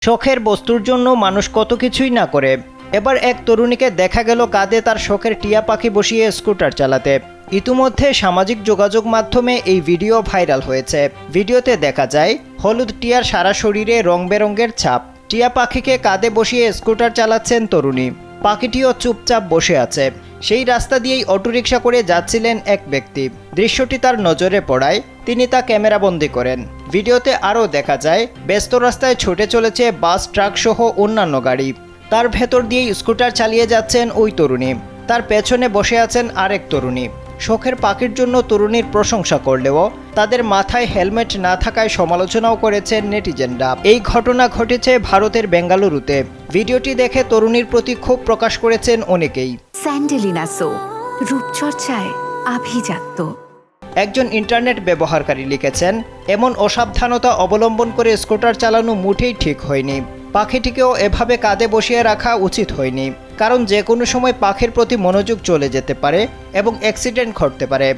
শখের বস্তুর জন্য মানুষ কত কিছুই না করে। এবার এক তরুণীকে দেখা গেল কাঁধে তার শখের টিয়া পাখি বসিয়ে স্কুটার চালাতে। ইতিমধ্যে সামাজিক যোগাযোগ মাধ্যমে এই ভিডিও ভাইরাল হয়েছে। ভিডিওতে দেখা যায় হলুদ টিয়ার সারা শরীরে রং বেরঙের ছাপ। টিয়া পাখিকে কাঁধে বসিয়ে স্কুটার চালাচ্ছেন তরুণী। পাখিটিও চুপচাপ বসে আছে। সেই রাস্তা দিয়েই অটোরিকশা করে যাচ্ছিলেন এক ব্যক্তি। দৃশ্যটি তার নজরে পড়ায় তিনি তা ক্যামেরাবন্দি করেন। ভিডিওতে আরও দেখা যায় ব্যস্ত রাস্তায় ছুটে চলেছে বাস, ট্রাক সহ অন্যান্য গাড়ি। তার ভেতর দিয়েই স্কুটার চালিয়ে যাচ্ছেন ওই তরুণী। তার পেছনে বসে আছেন আরেক তরুণী। শখের পাখির জন্য তরুণীর প্রশংসা করলেও তাদের মাথায় হেলমেট না থাকায় সমালোচনাও করেছেন নেটিজেনরা। এই ঘটনা ঘটেছে ভারতের বেঙ্গালুরুতে। ভিডিওটি দেখে তরুণীর প্রতি ক্ষোভ প্রকাশ করেছেন অনেকেই। স্যান্ডেলিনা সো, রূপচর্চায় আভিজাত্য। একজন ইন্টারনেট ব্যবহারকারী লিখেছেন, এমন অসাবধানতা অবলম্বন করে স্কুটার চালানো মোটেই ঠিক হয়নি। পাখিটিকেও এভাবে কাঁধে বসিয়ে রাখা উচিত হয়নি, কারণ যে কোনো সময় পাখির প্রতি মনোযোগ চলে যেতে পারে এবং অ্যাক্সিডেন্ট ঘটতে পারে।